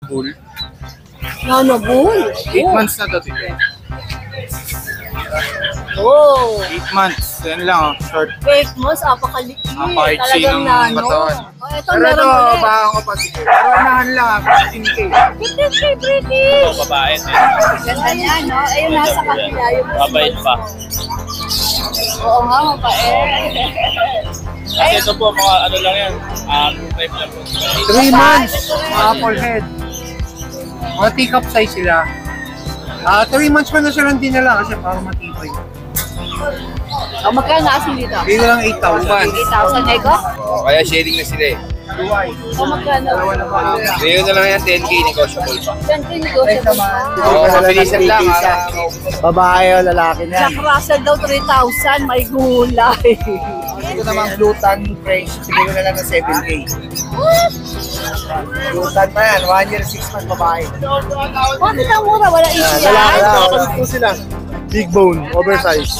Bull. Nano bull. 8 months na to, tito. Oh. 8 months. Yan lang, short. 8 months, apakaliit. Napaka-itchy ng batawan. Oh, ito, Pero ito, meron ulit. baka ko pa sige. Pero unahan lang, 15K. 15K, pretty. Babae. Ganda niya, no? Ayun, nasa kanila. Yung Mabait pa. Oo nga, mabait. Kasi ito po, mga ano lang yan. 2.5 lang po. 3 months, mga full head. Mga teacup size sila. 3 months pa na siya lang dinala kasi parang matibay. Oh, magkano asin dito? Bigyan lang 8,000. 8,000 nego? Kaya sharing na sila eh. Oh, magkano? Ngayon na lang yan, 10K negotiable pa. 20 negotiable. Oo, mabilisan lang. Babae o lalaki na yan. Jack Russell daw 3,000, may gulay. Ito naman glutan fresh, siguro na lang ng 7K. Glutan pa yan, 1 year, 6 months babae. Bakit ang mura? Wala issue yan? Lalaki po sila. Big bone, oversize.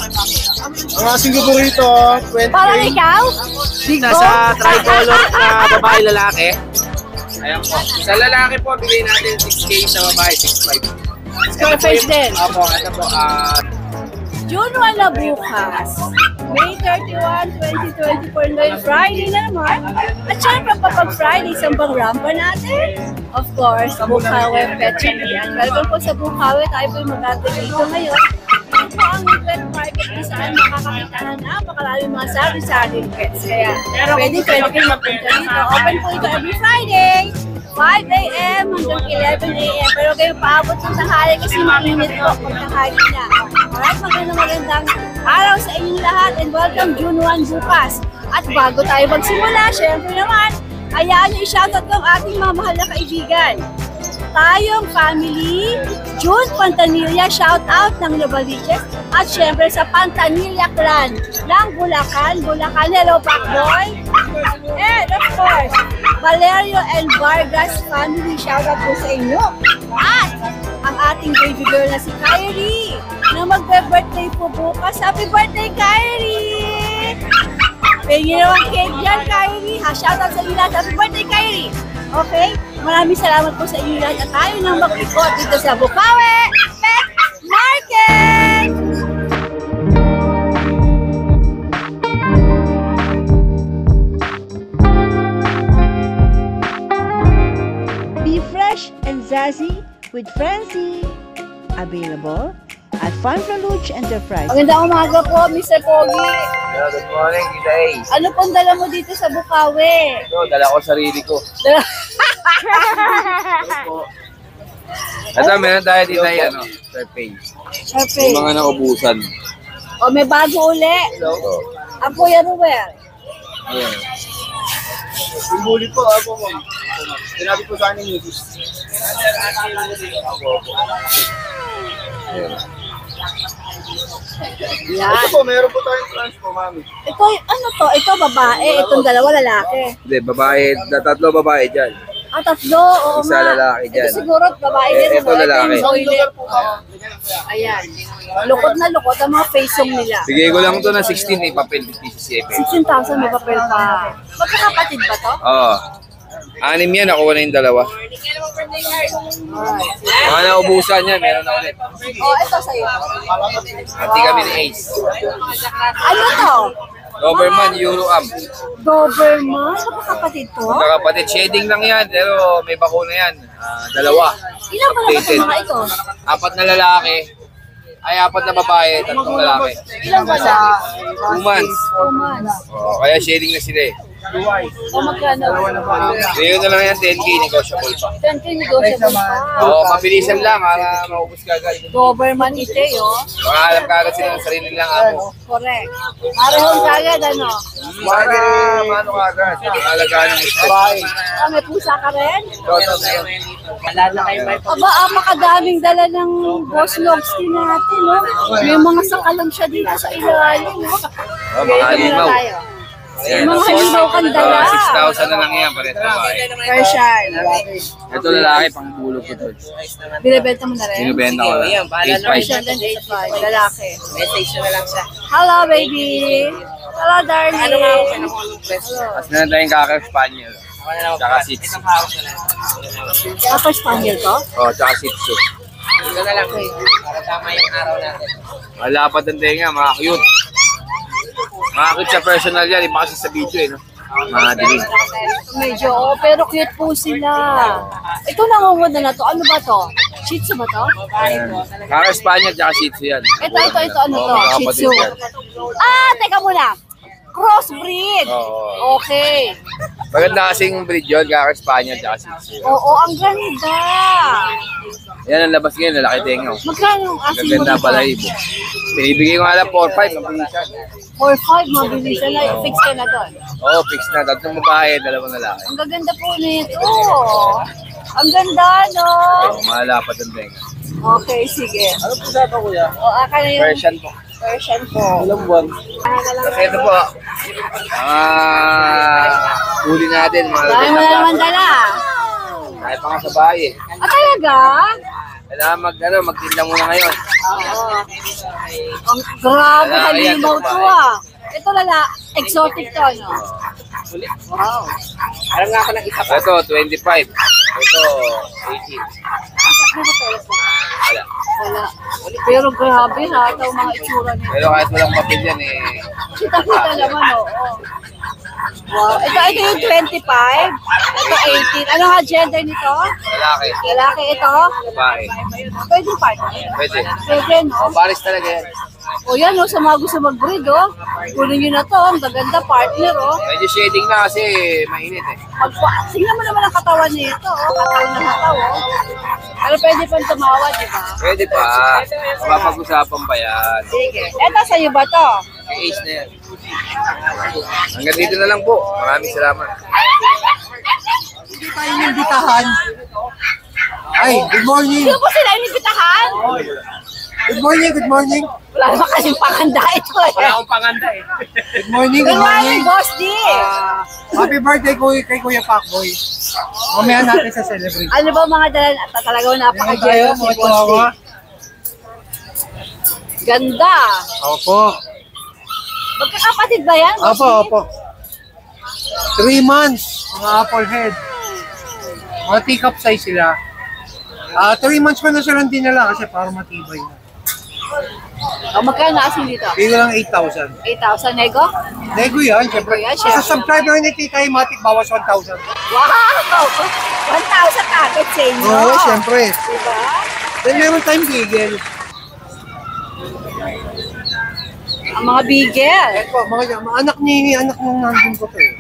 Ang asing ko po rito, 20K. Parang ikaw? Big Nasa tricolor na babae lalaki. Ayan po. Sa lalaki po, bigay natin 6K, sa babae 6.5. Square face din. Apo, ano po, June 1 na bukas. May 31, 2024 na Friday na naman. At syempre kapag Friday, isang bang rampa natin? Of course, Bukawe Petcha yan. Welcome po sa Bukawe. Tayo po yung mag-ate dito ngayon. Ito po ang wet market kung saan makakakita na napakaraming mga sari-saring pets. Kaya pwede kayo mapunta dito. Open po ito every Friday. 5 a.m. hanggang 11 a.m. Pero kayo paabot ng tanghali kasi mainit po pag tanghali na. Alright, magandang araw sa inyong lahat and welcome June 1 bukas. At bago tayo magsimula, syempre naman, hayaan niyo i-shoutout ko ang ating mga mahal na kaibigan. Tayong family, June Pantanilla, shout out ng Novaliches, at syempre sa Pantanilla clan ng Bulacan. Hello Pacboy! And of course, Valerio and Vargas family, shout out po sa inyo. At ang ating baby girl na si Kyrie, na magbe-birthday po bukas. Happy birthday, Kyrie! Pwede nyo ang cake dyan, Kyrie. Shout out sa inyo lahat. Happy birthday, Kyrie! Okay? Maraming salamat po sa inyo lahat at tayo nang mag-ikot dito sa Bukawe Pet Market! Be fresh and zazzy with Francie. Available at Farm Luch Enterprise. Magandang umaga po, Mr. Pogi. yeah, good morning, Tita Ace. Ano pong dala mo dito sa Bukawe? Ito, dala ko sarili ko. Ito, meron tayo dito ay surface. Okay. Yung mga naubusan. O, may bago uli. Ang Kuya Ruel. Ayan. Yung huli po, ako mo. Sinabi po sa akin yung Yan. Ito po, meron po tayong trans po, mami. Ito, ano to? Ito babae, itong dalawa lalaki. Hindi, babae, tatlo babae dyan. Ah, tatlo, oo Isa nga. lalaki dyan. Ito siguro babae din. Ito lalaki. Ayan. Lukot na lukot ang mga face-song nila. Bigay ko lang ito na 16, may papel, 57. 16,000 may papel pa. Magkakapatid ba to? Oo. 6 yan, nakuha na yung dalawa. Mga naubusan yan, meron na ulit. Oh, ito sa'yo. Anti kami ni Ace. Ano to? Doberman, Euroam. Doberman? Magkakapatid to? Magkakapatid, shading lang yan, pero may bakuna yan. Dalawa. Ilan ba naman sa mga ito? 4 na lalaki. Ay, 4 na babae, 3 lalaki. Ilan ba na? 2 months. 2 months. Kaya shading na sila eh. O magkano? Ngayon na lang yan, 10K, negotiable pa. 20 negotiable pa. Mabilisan lang, maubos ka agad. Doberman ite, oh. Baka alam ka agad sila ng sarili lang ako. Correct. Marahon kagad, ano? Para, mano ka agad. Alagaan ng gusto. Ah, may pusa ka rin? Aba, makadaming dala ng Boss Logsky natin, no? May mga sakalam siya dito sa ilalim, no? Mga halimaw. May mga halimaw kang dala. 6,000 na lang yan, pares babae. Persian. Ito lalaki, pang bulog ko to. Binibenta mo na rin? Binibenta ko lang. Persian 8,500. and 8.5, lalaki. Hello, baby. Hello, darling. Tapos meron tayong kaka Spaniel. Tsaka Shih Tzu. Upper Spaniel ko? Oh, tsaka Shih Tzu. Ito na lang eh. Para tama yung araw natin. Malapad ang tenga, mga cute. Mga cute sa personal yan, iba kasi sa video eh, no? Mga dilim. Medyo, pero cute po sila. Ito nangunguna na to. Ano ba to? Shih Tzu ba to? Kaka Spaniel tsaka Shih Tzu yan. Ito, ano to? Oo, Shih Tzu. magkakapatid yan. Teka muna. Crossbreed. Oo. Okay. Maganda kasing breed yun, Kaka Spaniel tsaka Shih Tzu. Oo, ang ganda. Yan ang labas ngayon, lalaki tenga. Magkano ang asking mo Gaganda dito? pala ibo. Binibigay ko nga lang 4-5, mabilisan. 4-5, mabilisan na. Fix ka na doon. Oo, fix na. Tatlong babae, dalawang lalaki. Ang gaganda po nito. Ang ganda, no? Oo, malapad ang tenga. Okay, sige. Ano po sa ito, kuya? O, aka na yung Persian po. version po. Ilang buwan? Ano na lang. Kasi ito po, huli natin, mga Dahil mo na naman dala. Kahit pa nga sa bahay eh. Talaga? Kailangan magtinda muna ngayon. Oo. Ang grabe, Wala, ayan, halimaw to babae. ah. Ito lala, exotic to, no? Wow. Alam nga ako ng isa pa. Ito, 25. Ito, 18. Wala. Wala. Pero grabe ha, ito ang mga itsura nito. Pero kahit walang papel yan eh. Kita-kita naman, oo. Wow. Ito yung 25. Ito 18. Ano nga gender nito? Lalaki. Lalaki ito? Babae. Pwede partner. Pwede. Pwede, no? Paris talaga yan. O yan, no? Sa mga gusto mag-breed, oh. Kunin nyo na to. Ang gaganda partner, oh. Medyo shading na kasi mainit eh. Tingnan mo naman ang katawan nito, oh. Katawan ng katawan, oh. Pero pwede pang tumawa, di ba? Pwede pa. Mapapag-usapan pa yan. Sige. Eto, sa'yo ba to? May age na yan. Hanggang dito na lang po. Maraming salamat. Hindi tayo nanditahan. Ay, good morning. Sino po sila inibitahan? Good morning, good morning. Wala naman kasing panganda ito, eh. Wala akong panganda eh. Good morning, Good good morning, morning. Boss D. Happy birthday kay Kuya Pacboy. Mamaya natin sa celebrate. Ano ba mga dala? Talagang Meron tayo, napaka-jealous si mga Boss D. chihuahua. Ganda. Opo. Magkakapatid ba yan, Boss Opo, D? opo. 3 months, mga apple head. Mga teacup size sila. 3 months pa na silang dinala kasi para matibay na. O, magkano asin dito? Bigyan lang 8,000. 8,000 nego? Nego yan, syempre. Nego yan, syempre. Sa subscriber ni Tita Matic, bawas 1,000. Wow! 1,000 kagad sa inyo. Oo, syempre. Diba? Then meron tayong bigel. Ang mga bigel. Ito, mga anak ng nandun ko to eh.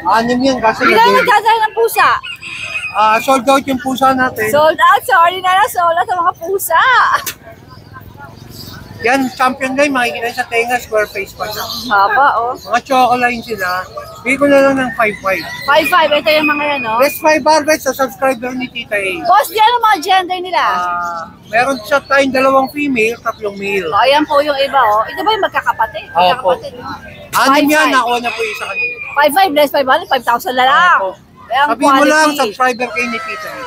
6 yan kasi Hindi na nagdadala ng pusa. sold out yung pusa natin. Sold out. Sorry na lang. Sold out sa mga pusa. Yan, champion line, makikita sa tenga, square face pa siya. Haba, oh. Mga chocoline sila. Bigay ko na lang ng 5,500. 5,500. Ito yung mga yan, oh. Best 500 sa subscriber ni Tita A. Boss, di ano mga gender nila? Meron siya tayong 2 female, 3 male. O, ayan po yung iba, oh. Ito ba yung magkakapatid? Opo. Magkakapatid, no? 6 yan, 5,500. nakuha na po yung isa kanina. 5,500 less 5,000 na lang. Opo. Eh, ang Sabihin mo lang, quality. subscriber kay ni Tita A.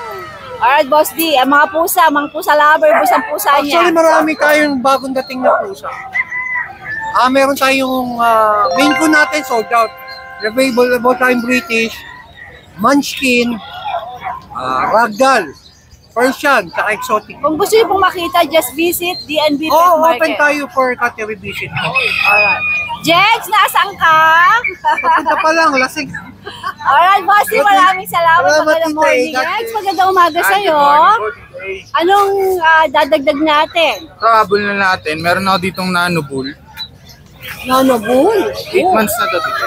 Alright, Boss D. Ang mga pusa lover, busang pusa niya. Actually, marami tayong bagong dating na pusa. Meron tayong main ko natin sold out. Available tayong British, Munchkin, Ragdoll, Persian, saka exotic. Kung gusto niyo pong makita, just visit DNB Pet Oo, Market. open tayo for category visit. Alright. Jex, nasaan ka? Papunta pa lang, lasing. Alright, Bossy, maraming salamat. Salamat, Magandang Tita morning, A. Jex. Magandang umaga sa'yo. Anong dadagdag natin? Kakabol na natin. Meron ako ditong nano bull. Nono Bull. 8 months na to dito.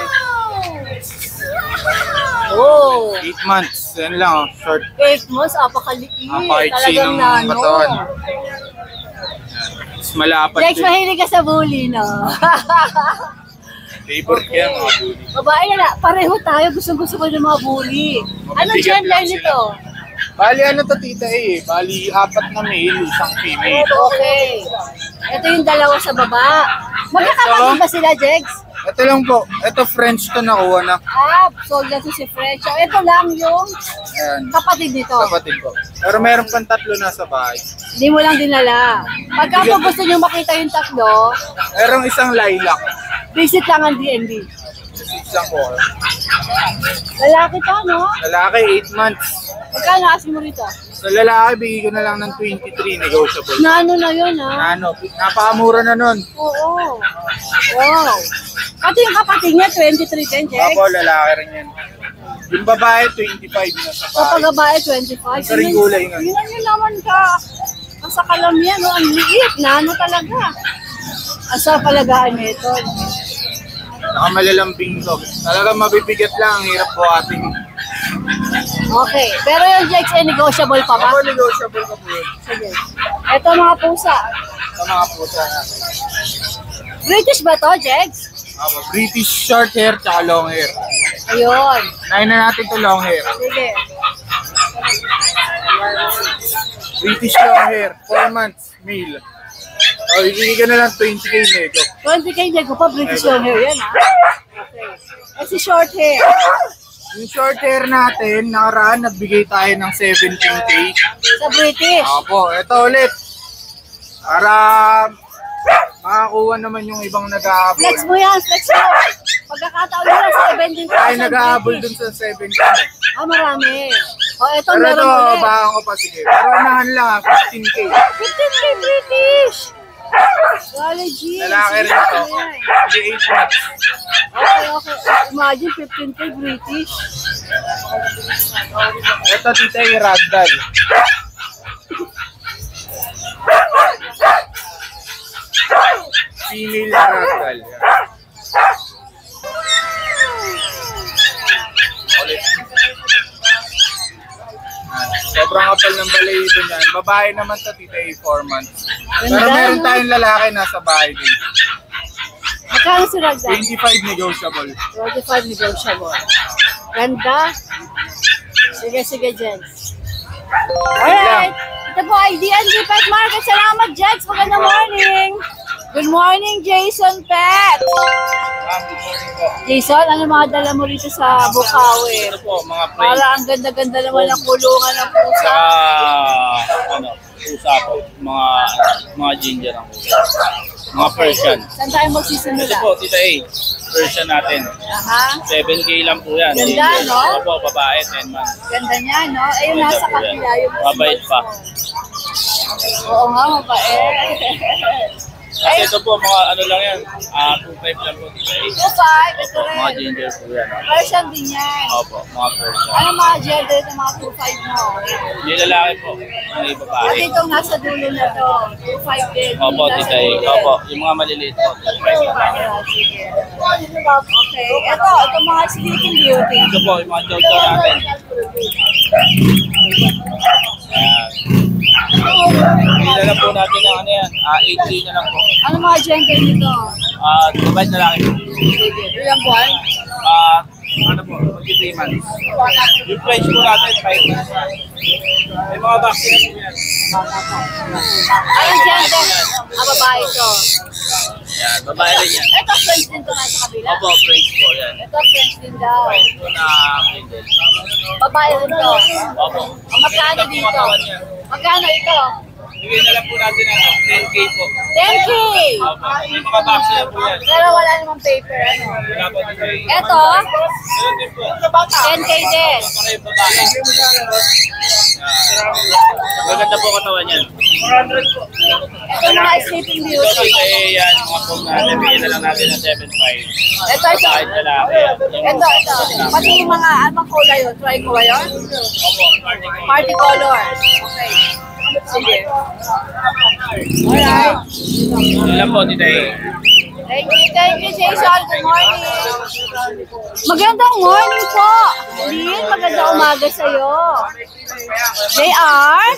Oh. 8 months. Yan lang oh. Short. 8 months, apakaliit. Napakaiksi Talagang ng nano. katawan. Mas malapad Jex, din. mahilig ka sa bully, no? Favorite kaya mga bully. Babae na, pareho tayo. Gusto ko ng mga bully. Anong Mabibigat gender lang sila. nito? Bali ano to tita eh. Bali 4 na male, isang female. Okay. Ito yung dalawa sa baba. Magkakapatid ba sila, Jex? Ito lang po. Ito French to nakuha na. Sold na to si French. So, ito lang yung Ayan. kapatid nito. Kapatid ko. Pero meron pang 3 na sa bahay. Hindi mo lang dinala. Pagka po gusto nyo makita yung tatlo, Merong isang lilac. visit lang ang DNB. Isang ko. Lalaki to, no? Lalaki, 8 months. Magkano asin mo rito? Sa lalaki, bigay ko na lang ng 23, negotiable. Nano na yun, ha? Ano, napakamura na nun. Oo. Wow. Pati yung kapatid niya, 23 din, Jex. Opo, lalaki rin yan. Yung babae, 25 na sa Kapag bahay. babae, 25. Ito rin gulay nga. Yun yun naman ka. Asa kalamian, no? Ang liit. Nano talaga. Asa palagaan nito. Nakamalalambing to. Talagang mabibigat lang, ang hirap buhatin. Okay. Pero yung Jex, negotiable pa ba? Opo, negotiable ka po yun. Sige. Ito mga pusa. Sa mga pusa na. British ba to, Jex? Opo, British short hair tsaka long hair. Ayun. Nahin na natin to long hair. Sige. British long hair, 4 months, male. So, ibigay ka na lang 20k nego. 20k nego pa, British long hair yan, ha? Okay. Kasi short hair. Yung short hair natin, nakaraan nagbigay tayo ng 17k. Sa British. Opo, ito ulit. Para makakuha naman yung ibang nag-aabol. Flex mo yan, flex mo. Pagkakataon nila sa 17,000. Tayo nag-aabol dun sa 17k. Ah, marami. O, eto Pero ito, meron ulit. baka ko pa sige. Pero anahan lang 15k. 15k British. Golly G. Lalaki rin ito. Sige, 8 months. Okay, okay. Imagine 15k British. Ito tita yung ragdoll. Female ragdoll. Ulit. Sobrang kapal ng balayibo niyan. Babae naman to tita 4 months. Pero Ganda, meron no? tayong lalaki nasa bahay din. Magkano si Ragdan? 25 negotiable. 25 negotiable. Ganda. Sige, sige, Jens. Alright. Ito po ay DNG Pet Market. Salamat, Jens. Magandang morning. Good morning, Jason Pet. Jason, ano mga dala mo rito sa Bukawi? Ito po, mga prey. Para ang ganda-ganda naman ng kulungan ng pusa. Saka, pusa po. Mga ginger ang pusa. Mga Persian. Saan tayo Ito magsisimula? po, tita A. Persian natin. Aha. 7K lang po yan. Ganda, Ginger. no? Opo, babae, 10 months. Ganda niya, no? Ayun, Ganda nasa po yan. kapila yung Mabait pa. Oo nga, mabait. Kasi ito po, mga ano lang yan. 2.5 lang po, tita A. 2.5, ito rin. Mga ginger po yan. Persian din yan. Opo, mga Persian. Ano mga gender ng mga 2.5 mo? Yung lalaki po, yung babae. At itong nasa dulo na to, 2.5 din. Opo, tita A. Opo, yung mga maliliit po. 2.5 lang. Sige. Okay, ito mga Sleeping Beauty. Ito po, yung mga chow natin. Ayan. Hindi na lang po natin ang ano yan. 8K na lang po. Ano mga gender nito? Babae na lang. Sige, ilang buwan? Ano po, mag-3 months. Yung price po natin, 5 months. May mga vaccine na po yan. Anong gender? Babae ito. Yan, babae rin yan. Ito, French din ito nasa kabila. Opo, price po yan. Ito, French din daw. Price po na brindle. Babae rin to. Opo. Ang magkano dito? Magkano ito? Bigyan na lang po natin ano, 10K po. 10K! Opo, may mga vaccine na po yan. Pero wala namang paper, ano? Wala po dito eh. Ito, Meron din po. 10K din. Para yung babae. Maganda po katawan yan. Ito mga Sleeping Ito Beauty. eh, yan, mga phone natin. Bigyan na lang natin ng 7.5. Ito. Kahit lalaki yan. Ito. Pati yung mga anong kulay yun? Try ko ba yun? Opo, party ko. Party color. Okay. Sige. Alright. Yun lang po, tita eh. Thank you, Jason. Good morning. Magandang morning po. Lynn, magandang umaga sa'yo. JR,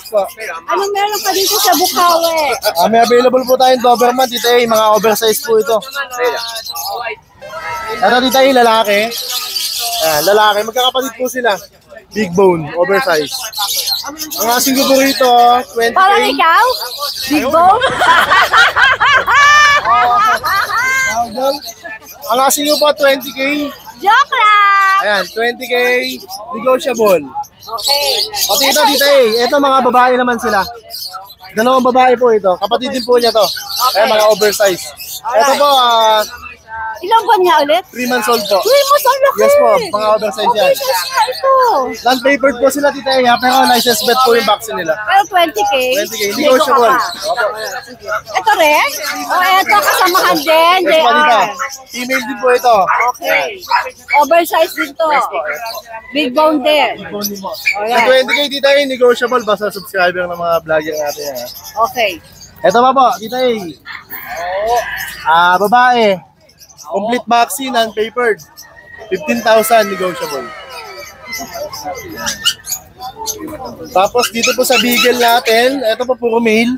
anong meron ka dito sa Bukawi? May available po tayong Doberman, Tita A. Mga oversize po ito. Ito, Tita A, lalaki. Lalaki. Magkakapatid po sila. Big bone, oversize. Ang asing ko po rito, 20K. Parang ikaw? Big bone? Ang asing ko po, 20K. Joke lang! Ayan, 20K. Negotiable. Okay. Pati ito, Tita A. Ito, mga babae naman sila. Dalawang babae po ito. Kapatid din po niya to. Ayan, mga oversize. Ito po, Ilang buwan niya ulit? 3 months old po. 3 months, ang laki! Yes po, mga oversize yan. Okay, size na ito. Non-papered po sila Tita Aya, pero license bet po yung vaccine nila. Pero 20K? 20K, negotiable. Opo. Ito rin? Ito kasamahan din, Yes po, Tita. JR. Female din po ito. Okay. Oversize din to. Big bone din. Sa Alright. 20K Tita Aya, negotiable basta subscriber ng mga vlogger natin. Ha? Okay. Ito pa po, Tita Aya. Babae. Complete vaccine, non-papered. 15,000 negotiable. Tapos dito po sa Beagle natin, ito po puro male.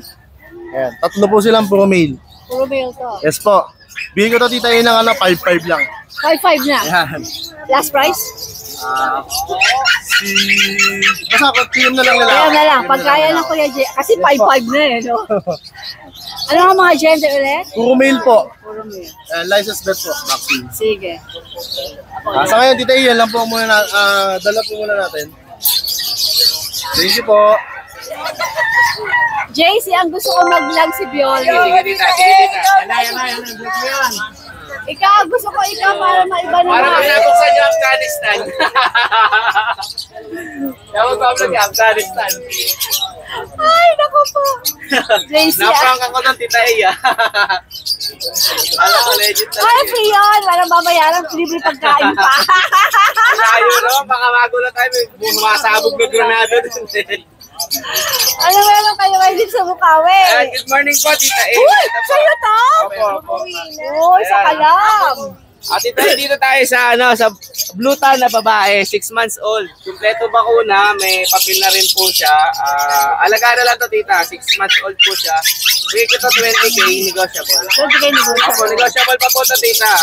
Ayan, tatlo po silang puro male. Puro male to. Yes po. Bigyan ko to Tita Aya ng 5-5 lang. 5-5 na. Ayan. Last price? Basta ako, PM na lang nila. Kaya na lang. Pagkaya ng Kuya J. Kasi 5-5 na eh, no? Ano ang mga gender ulit? Puro male po. Puro male. License bet po, vaccine. Sige. Sa ngayon, Tita Aya, yan lang po muna dala po muna natin. Thank you po. JC, ang gusto ko mag-vlog si Bioli. Sige, tita. Yan. Ikaw, gusto ko ikaw para maiba naman. Para masabuksan yung Afghanistan. Dapat pa vlog yung Afghanistan. Ay, naku po. JC, Naprank ako ng Tita Aya. Alam ko, legit ay, talaga. free yun. Walang babayaran, libre pagkain pa. Layo naman, baka magulat tayo. May sumasabog na granado dun. Ano meron kayo ngayon sa Bukawi? Good morning po, Tita Aya. Uy, Ito po. sa'yo to? Opo, opo. Uy, sa kalam. At ito, dito tayo sa sa blue tan na babae, 6 months old. Kumpleto bakuna, may papel na rin po siya. Alaga na lang to tita, 6 months old po siya. Bigay ko to 20K, negotiable. 20K negotiable. Opo, negotiable pa po to tita.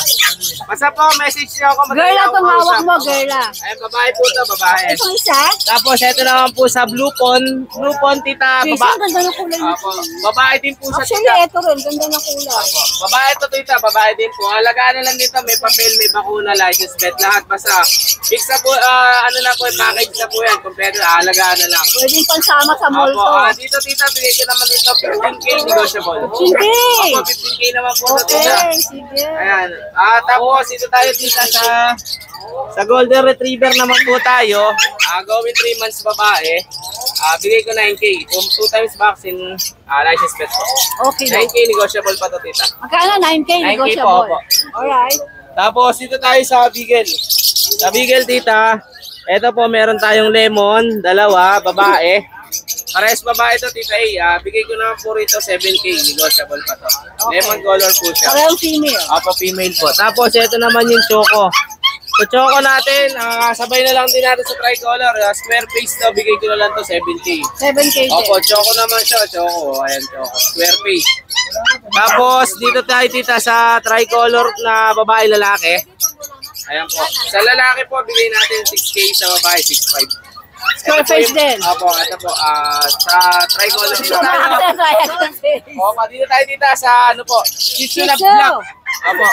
Basta po, message niyo ako. Girl lang itong hawak mo, girl lang. Ayun, babae po to, babae. Itong isa? Tapos, ito naman po sa blue pond tita. JC, ang ganda ng kulay nito. Opo, babae din po siya Actually, tita. ito rin, ganda ng kulay. Babae to tita, babae din po. Alagaan na lang dito, may papel, may bakuna, license bet, lahat. Basta, fix na po, ano na po, package na po yan. Kompleto, alagaan na lang. Pwedeng pansama sa mall Opo, to. dito tita, bigay ko naman dito, 15K negotiable. 15K! Opo, 15K naman po na tita. Okay, sige. Ayan. Tapos, ito tayo tita sa Golden Retriever naman po tayo. Going 3 months babae. Bigay ko 9K. 2 times vaccine, license bet po. Okay na. 9K negotiable pa to tita. Magkano? 9K 9K po, negotiable. opo. Alright. Tapos dito tayo sa Beagle. Sa Beagle tita, ito po meron tayong lemon, dalawa, babae. Parehas babae to tita A. Bigay ko naman po rito 7K, negotiable pa to. Lemon color po siya. Parehong female. Apo, female po. Tapos ito naman yung choco. So choco natin, sabay na lang din natin sa tricolor. Square face to, bigay ko na lang to 7K. 7K din. Opo, choco naman siya, choco. Ayan, choco. Square face. Tapos, dito tayo tita sa tricolor na babae lalaki. Ayan po. Sa lalaki po, bigay natin 6K, sa babae 6.5. Square face din. Opo, ito po. Sa tricolor dito tayo. Opo, dito tayo tita sa ano po, Shih Tzu na black. Opo.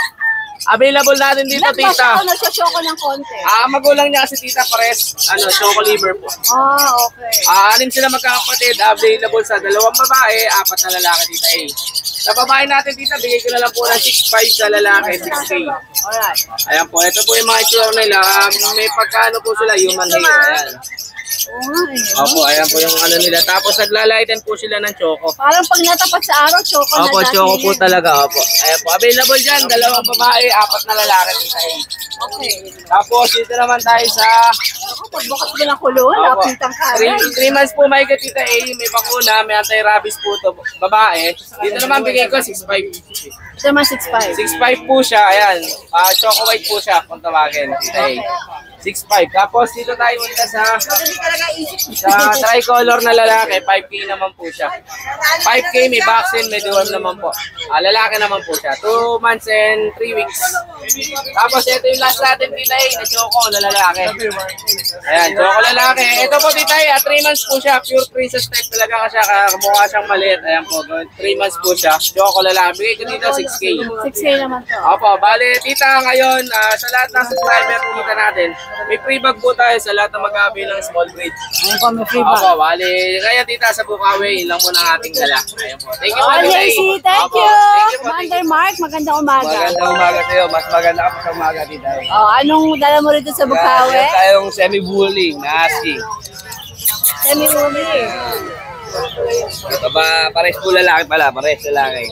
Available natin dito Black ba siya tita. o nagsisyoko ng konti? Magulang niya kasi tita pares, choco liver po. Okay. Anim sila magkakapatid, available sa 2 babae, 4 na lalaki tita A. Sa babae natin tita, bigay ko na lang po ng 6.5 sa lalaki, 6K. Alright. Ayan po, ito po yung mga itsura nila. May pagkano po sila, human hair. Ayan. Opo, ayan po yung ano nila. Tapos naglalighten po sila ng choco. Parang pag natapat sa araw, choco na Opo, dati choco po yun. talaga. Opo. Ayan po, available dyan. 2 babae, 4 na lalaki tita A. Okay. Tapos dito naman tayo sa Ako, pagbukas mo ng kulon, napitang kanan. 3 months po may tita A, may bakuna, may anti-rabies po to, babae. Dito naman bigay ko 6.5. Ito naman 6'5". 6.5 po siya, ayan. Choco white po siya kung tawagin, tita A. 6.5. Tapos dito tayo dito sa tricolor na lalaki, 5K naman po siya. 5K may vaccine, may deworm naman po. Lalaki naman po siya. 2 months and 3 weeks. Tapos ito yung last natin tita A, na choco na lalaki. Ayan, choco lalaki. Ito po tita A, 3 months po siya. Pure princess type talaga siya. Mukha siyang maliit. Ayan po, 3 months po siya. Choco lalaki. Bigay ko dito 6K. 6K naman to. Opo, bali tita ngayon, sa lahat ng subscriber kita natin, May free bag po tayo sa lahat ng mag-avail ng small breed. Ayun po, may free bag. Opo, bali. Kaya tita sa Bukawi, yun lang muna ang ating dala. Ayun po. Thank you po. Oh, Tita A. JC, thank Opo, you. Thank you po. Commander Mark, magandang umaga. Magandang umaga sa'yo. Mas maganda ka pa sa umaga, tita A. Oh, anong dala mo rito sa Bukawi? Meron tayong semi-bully na husky. Semi-umi. Pares po lalaki pala, pares lalaki.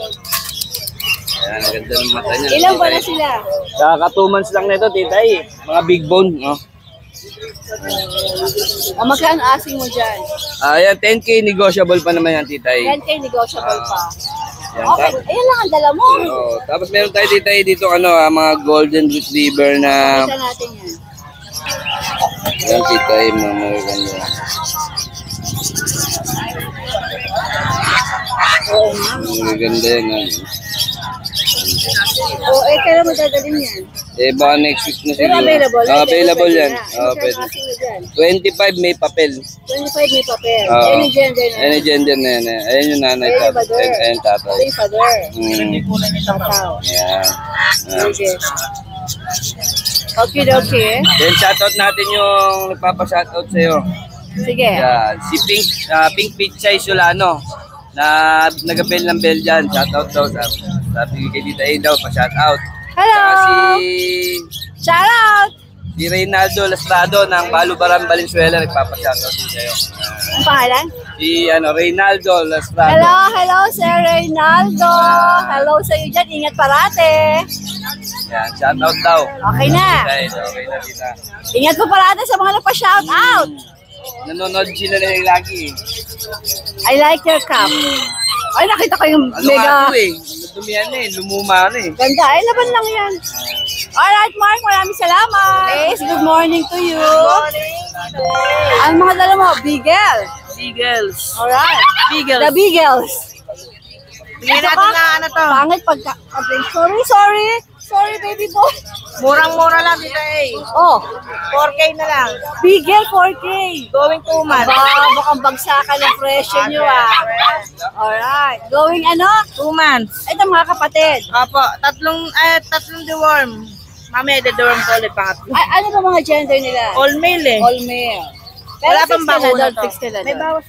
Ayan, ang ganda ng mata niya. Ilan ba na sila? Kaka 2 months lang nito, tita A. Mga big bone, no? Magkano asing mo dyan? Ayan, 10K negotiable pa naman yan, tita A. 10K negotiable pa. Yan, Okay, ayan lang ang dala mo. Tapos meron tayo dito dito mga golden retriever na Kita natin yan. yan tita ay mga ganda. Ganda yan. Kailan mo dadalhin yan? Baka next week na Pero siguro. available? Available yan. Magkano asing mo dyan? 25 may papel. 25 may papel. Oo. Any gender na. Any gender na yan. Ayan yung nanay Ayun, tatay. father. Ayan tatay. Ayun, father. Yan. Tataw. Yan. Sige. Okay. Then shoutout natin yung nagpapa-shoutout sa'yo. Sige. Yan. Si Pink Pichay Solano na nag-bell ng bell dyan. Shoutout daw. Sabi kay Tita A daw, pa-shoutout. Hello! Saka Shout out! si Reynaldo Lastrado ng Balubaran, Valenzuela nagpapa-shoutout din sa'yo. Ang pangalan? Si Reynaldo Lastrado. Hello, Sir Reynaldo. Hello sa iyo dyan. Ingat parate. Yan, shoutout daw. Okay na. Okay na, tita. Ingat po parate sa mga nagpa-shout out. Nanonood sila na lagi. I like your cup. Ay, nakita ko yung Ano nga mega... ito eh? Dumiyan na eh, lumuma na eh. Ganda. Ay, laban lang yan. Alright, Mark. Maraming salamat. Yes, good morning to you. Good morning. Ang mga dala mo, Beagle. Beagles. Alright. Beagles. The Beagles. Bigyan natin na ano to. Pangit pagka... Okay, sorry. Sorry, baby boy. Murang-mura lang dito eh. Oh, 4K na lang. Beagle 4K. Going 2 months. Mukhang bagsakan ng presyo nyo Alright. Going 2 months. Ito mga kapatid. Opo, tatlong deworm. Mamaya deworm ko ulit pangatlo. Ano ba mga gender nila? All male eh. All male. Pero Wala fix pang ka na bakuna doon, to. fix ka na May doon. bawas.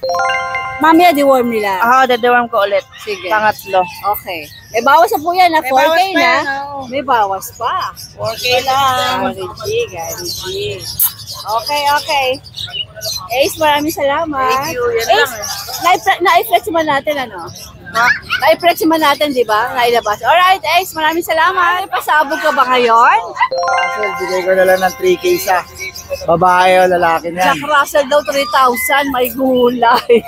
Mamaya deworm nila. deworm ko ulit. Sige. Pangatlo. Okay. May bawas na po yan na May 4K bawas pa na. yan, oo. May bawas pa. 4K lang. Gary G. Okay. Ace, maraming salamat. Thank you. Yan lang Ace, na-flex mo natin na-flex mo natin, di ba? Nailabas. Alright, Ace, maraming salamat. Pasabog ka ba ngayon? Russell, bigay ko na lang ng 3K sa babae o lalaki na yan. Jack Russell daw 3,000, may gulay.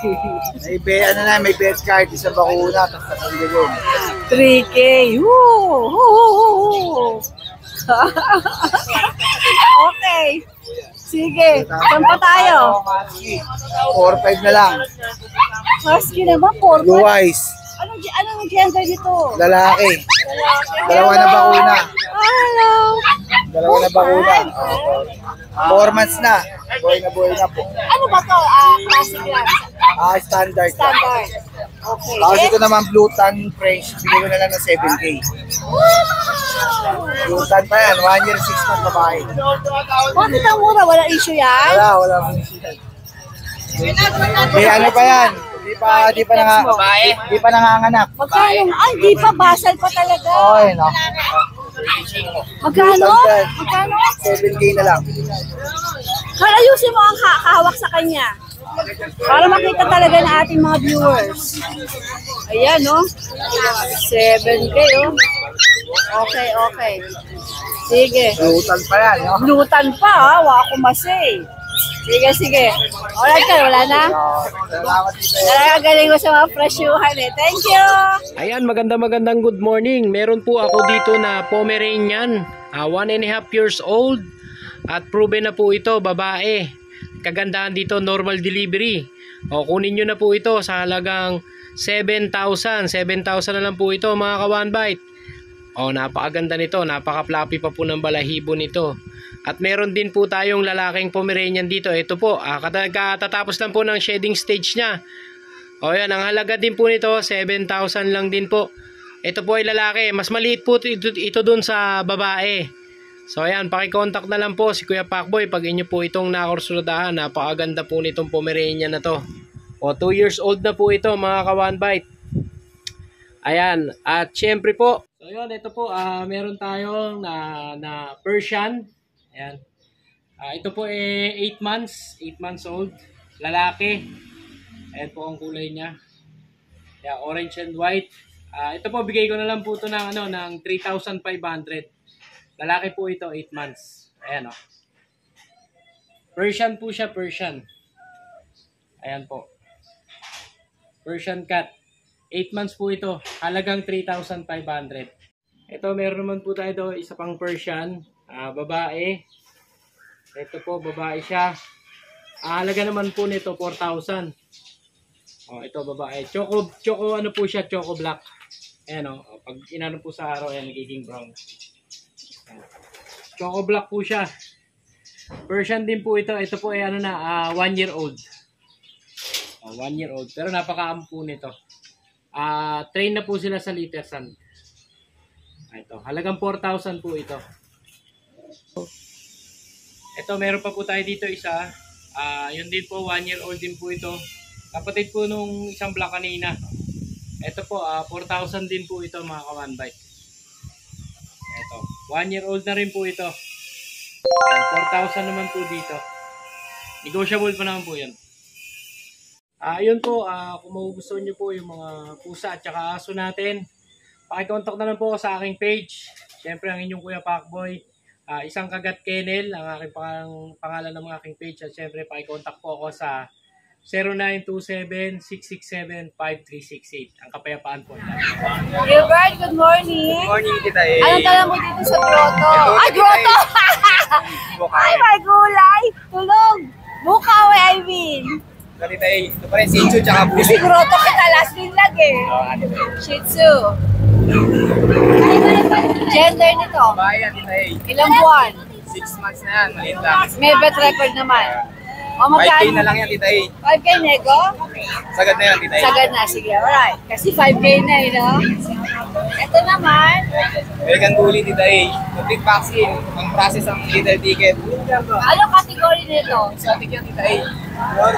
May bet card, isang bakuna, tapos 3 3K. Woo! Okay. Sige, saan pa tayo? 4-5 na lang. Husky naman, 4 Blue eyes, Anong gender dito? lalaki. Dalawa na bakuna. Hello. Dalawa na bakuna. 4 months na. Buhay na po. Ano ba to? Classic lang. Standard. Standard. Okay. Tapos ito naman blue tan French, bigay ko na lang ng 7K. Blue tan pa yan, 1 year 6 months babae. Bakit ang mura? Wala issue yan? Wala akong isipan. May ano pa yan? Di pa nanganganak. Magkano? Ay, di pa. Basal pa talaga. Okay, no? Magkano? Standard. Magkano? 7K na lang. Ayusin mo ang kahawak sa kanya. Para makita talaga ng ating mga viewers. Ayan, no? 7K, oh. Okay. Sige. Blue tan pa yan, no? Lutan pa, ha? Wako masay. Sige. Alright ka, wala na? Salamat dito. Galing mo sa mga presyuhan eh. Thank you! Ayan, magandang good morning. Meron po ako dito na Pomeranian, 1.5 years old. At proven na po ito, babae. Kagandahan dito, normal delivery. O, kunin nyo na po ito sa halagang 7,000. 7,000 na lang po ito mga ka-one bite. O, napakaganda nito. Napaka-fluffy pa po ng balahibo nito. At meron din po tayong lalaking Pomeranian dito. Ito po, katatapos lang po ng shedding stage niya. O yan, ang halaga din po nito, 7,000 lang din po. Ito po ay lalaki. Mas maliit po ito dun sa babae. So ayan, pakicontact na lang po si Kuya Pacboy pag inyo po itong nakursudahan. Napakaganda po nitong Pomeranian na to. O 2 years old na po ito mga ka-one bite. Ayan, at syempre po, so yun, ito po, meron tayong na Persian. Ayan. Ito po 8 months old, lalaki. Ayan po ang kulay niya. Yeah, orange and white. Ito po, bigay ko na lang po ito ng, ng 3,500. Lalaki po ito, 8 months. Ayan o. Persian po siya, Persian. Ayan po. Persian cat. 8 months po ito. Halagang 3,500. Ito, meron naman po tayo ito, isa pang Persian. Babae. Ito po, babae siya. Halaga naman po nito, 4,000. Ito, babae. Choco ano po siya, choco black. Ayan o. Pag inano po sa araw, ayan, nagiging brown. Choco black po siya. Persian din po ito. Ito po ay 1 year old. 1 year old. Pero napakaam po nito. Train na po sila sa Littersan. Ito. Halagang 4,000 po ito. Ito, meron pa po tayo dito isa. Yun din po, 1 year old din po ito. Kapatid po nung isang black kanina. Ito po, 4,000 din po ito mga ka-one bite. Ito, 1 year old na rin po ito. 4,000 naman po dito. Negotiable pa naman po yun. Yun po, kung magugustuhan nyo po yung mga pusa at saka aso natin, pakicontact na lang po sa aking page. Siyempre ang inyong Kuya Pacboy. Isang Kagat Kennel, ang aking pangalan ng aking page. At siyempre pakicontact po ako sa 0927-667-5368. Ang kapayapaan po. Gilbert, good morning. Good morning, Tita A. Anong tala mo dito sa grotto? Grotto! Ay, may gulay! Tulog! Bukaw, I mean. Tita A, ito pa rin Shih Tzu tsaka Bully. Kasi grotto kita last din lag eh. Shih Tzu. Gender nito? Bahay yan, Tita A. Ilang buwan? 6 months na yan, maliit lang. May vet record naman. 5K na lang yan, Tita A. 5K nego? Sagad na yan, Tita A. Sagad na, sige, alright. Kasi 5K na eh, no? Ito naman. American Bully, Tita A. Complete vaccine. Ang process ang little ticket. Anong category nito? Exotic yan, Tita A.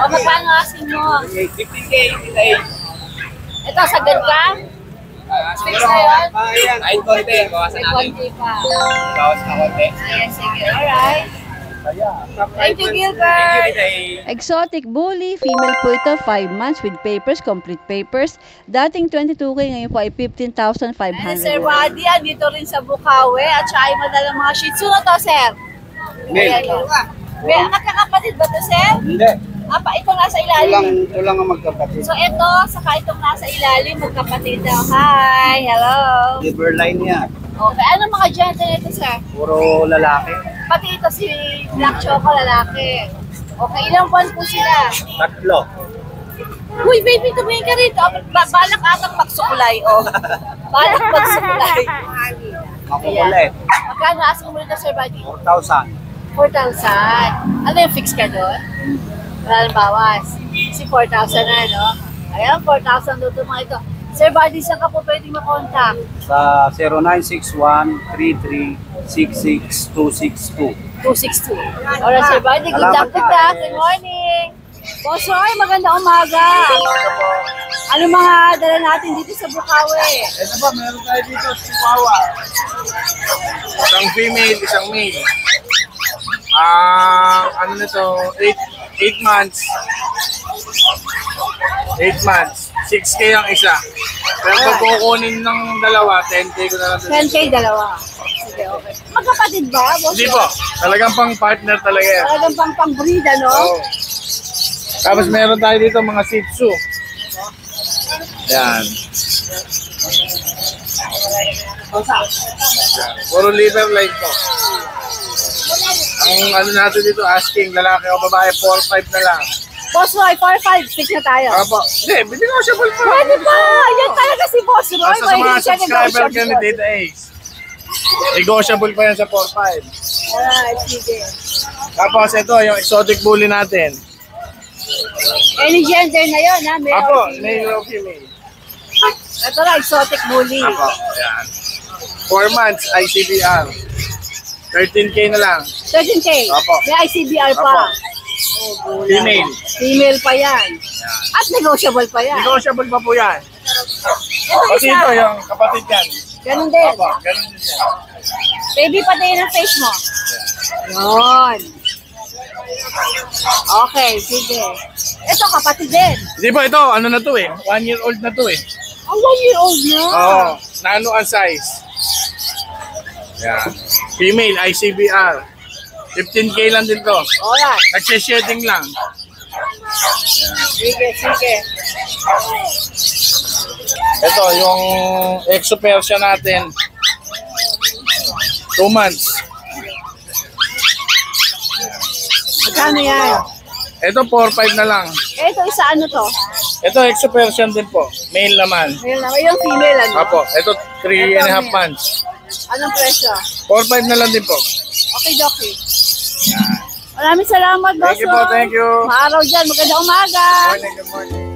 O magkano asin mo? 15K, Tita A. Ito, sagad ka? Siguro, yan. Kahit konti, bawasan May natin. konti pa. Bawas na konti. Ayan, sige, alright. Thank you, Gilbert. Thank you, Tita A. Exotic Bully, female po ito, 5 months with papers, complete papers. Dating 22K, ngayon po ay 15,500. Sir Wadi, dito rin sa Bukawi. At siya ay madalang mga Shih Tzu na to, sir. Male. May magkakapatid ba to, sir? Hindi. Ito nasa ilalim. Ito lang ang magkapatid. So ito, saka itong nasa ilalim, magkapatid daw. Hi, hello. Liverline yan. Okay, anong mga gender nito, sir? Puro lalaki. Pati ito si Black Choco, lalaki. Okay, ilang buwan po sila? 3. Uy, baby, tumingin ka rito. Balak atang magsukulay, oh. Balak magsukulay. Makukulit. Magkano asking mo rito, Sir Buddy? 4,000. 4,000. Ano yung fix ka doon? Wala nang bawas. Si 4,000 na, no? Ayan, 4,000 doon mga ito. Sir Buddy, saan ka po pwedeng makontak? Sa 0961-33-66262. 262. Alright, Sir Buddy, good luck with that. Good morning. Boss Roy, magandang umaga. Ano mga dala natin dito sa Bukawi? Ito ba, meron tayo dito sa Chihuahua. Isang female, isang male. Ano nito, 8 months. 8 months. 6K ang isa. Pero pag kukunin ng dalawa, 10K ko na lang. 10K dalawa. Sige, okay. Magkapatid ba, Boss Hindi Roy? po. Talagang pang partner talaga yan. Talagang pang-breed, ano? Oo. Tapos meron tayo dito mga Shih Tzu. Yan. Puro liver line po. Ang ano natin dito, asking, lalaki o babae, 4-5 na lang. Boss Roy, 4-5, stick na tayo. Apo. Hindi, negotiable pa. Pwede pa! Yan talaga si Boss Roy. Basta sa mga Mahilig siya subscriber ka ni negotiable. Data Ace. Negotiable pa yan sa 4-5. Alright, sige. Tapos ito, yung exotic bully natin. Any gender na yun, ha? Male Apo, or female. male o female. Ito na, exotic bully. Apo, yan. 4 months, ICBR. 13K na lang. 13K. Opo. May ICBR pa. Female. Female pa yan. At negotiable pa yan. Negotiable pa po yan. Ito Pati isa. ito, yung kapatid yan. Ganun din. Opo, ganun din yan. Baby pa din ang face mo. Yun. Okay, sige. Ito, kapatid din. Hindi po, ito, ano na to eh. 1 year old na to eh. Oh, 1 year old na. Oo, nano ang size. Yan. Female, ICBR. 15K lang din to. Alright. Nagsisheding lang. Sige, sige. Ito, yung Exo Persian natin. 2 months. Magkano yan? Ito, 4-5 na lang. Ito, isa ano to? Ito, Exo Persian din po. Male naman. Ayun naman, yung female ano? Apo, ito 3.5 months. Anong presyo? 4-5 na lang din po. Okay, Doki. Maraming salamat, boss. Thank you po, thank you. Maaraw dyan, magandang umaga. Good morning.